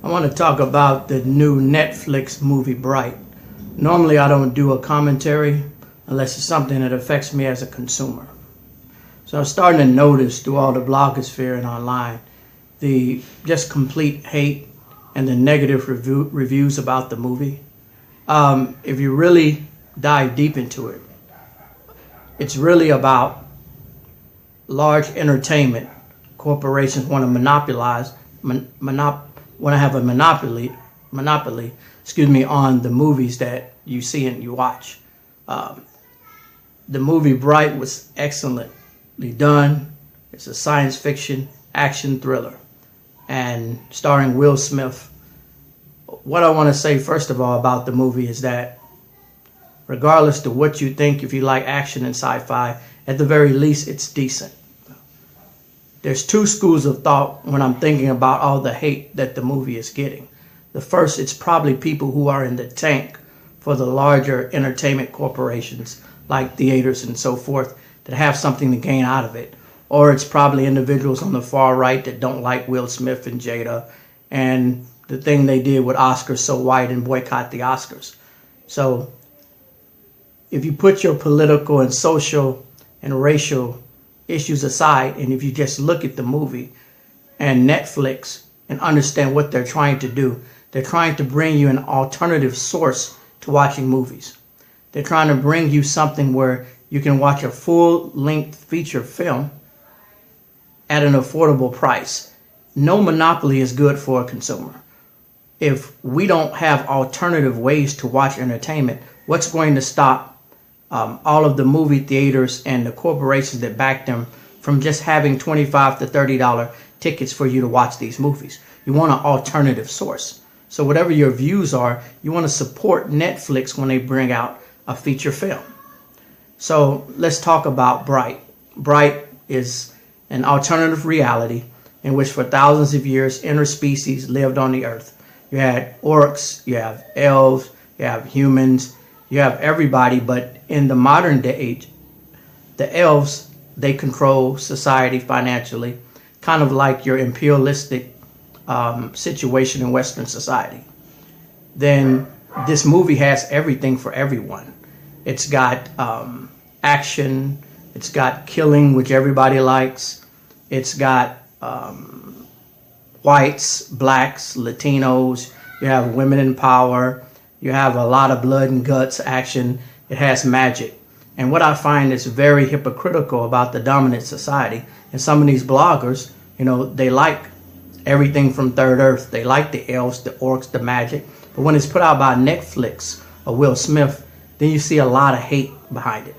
I want to talk about the new Netflix movie Bright. Normally I don't do a commentary unless it's something that affects me as a consumer. So I'm starting to notice through all the blogosphere and online the just complete hate and the negative reviews about the movie. If you really dive deep into it, it's really about large entertainment corporations want to monopolize, want to have a monopoly, on the movies that you see and you watch. The movie Bright was excellently done. It's a science fiction action thriller and starring Will Smith. What I want to say first of all about the movie is that regardless of what you think, if you like action and sci-fi, at the very least it's decent. There's two schools of thought when I'm thinking about all the hate that the movie is getting. The first, it's probably people who are in the tank for the larger entertainment corporations like theaters and so forth that have something to gain out of it. Or it's probably individuals on the far right that don't like Will Smith and Jada and the thing they did with Oscars So White and boycott the Oscars. So if you put your political and social and racial issues aside, and if you just look at the movie and Netflix and understand what they're trying to do, they're trying to bring you an alternative source to watching movies. They're trying to bring you something where you can watch a full-length feature film at an affordable price. No monopoly is good for a consumer. If we don't have alternative ways to watch entertainment, what's going to stop all of the movie theaters and the corporations that back them from just having $25 to $30 tickets for you to watch these movies? You want an alternative source. So whatever your views are, you want to support Netflix when they bring out a feature film. So let's talk about Bright. Bright is an alternative reality in which for thousands of years interspecies lived on the earth. You had orcs, you have elves, you have humans, you have everybody, but in the modern day age, the elves, they control society financially, kind of like your imperialistic situation in Western society. Then this movie has everything for everyone. It's got action, it's got killing, which everybody likes. It's got whites, blacks, Latinos, you have women in power, you have a lot of blood and guts action. It has magic. And what I find is very hypocritical about the dominant society, and some of these bloggers, they like everything from Third Earth. They like the elves, the orcs, the magic. But when it's put out by Netflix or Will Smith, then you see a lot of hate behind it.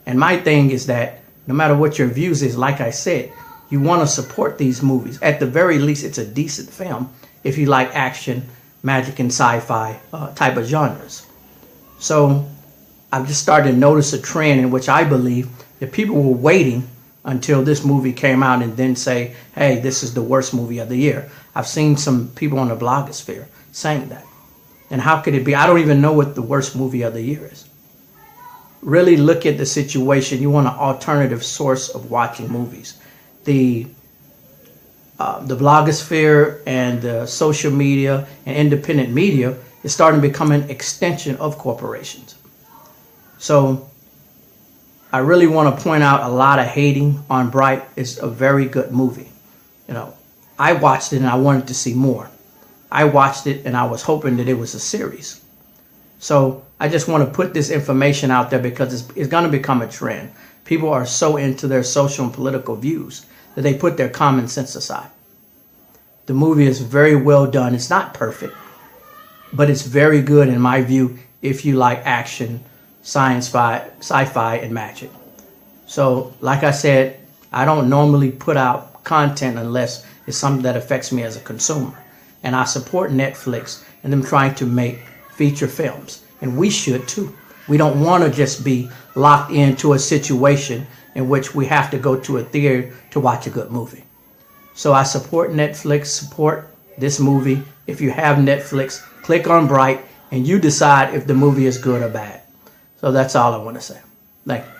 And my thing is that no matter what your views is, like I said, you want to support these movies. At the very least, it's a decent film if you like action, magic, and sci-fi type of genres. So I've just started to notice a trend in which I believe that people were waiting until this movie came out and then say, hey, this is the worst movie of the year. I've seen some people on the blogosphere saying that. And how could it be? I don't even know what the worst movie of the year is. Really look at the situation. You want an alternative source of watching movies. The blogosphere and the social media and independent media is starting to become an extension of corporations. So I really want to point out a lot of hating on Bright. It's a very good movie. I watched it and I wanted to see more. I watched it and I was hoping that it was a series. So I just want to put this information out there because it's going to become a trend. People are so into their social and political views that they put their common sense aside. The movie is very well done. It's not perfect, but it's very good in my view if you like action, sci-fi, and magic. So like I said, I don't normally put out content unless it's something that affects me as a consumer. And I support Netflix and them trying to make feature films. And we should too. We don't want to just be locked into a situation in which we have to go to a theater to watch a good movie. So I support Netflix, support this movie. If you have Netflix, click on Bright and you decide if the movie is good or bad. So that's all I want to say. Thank you.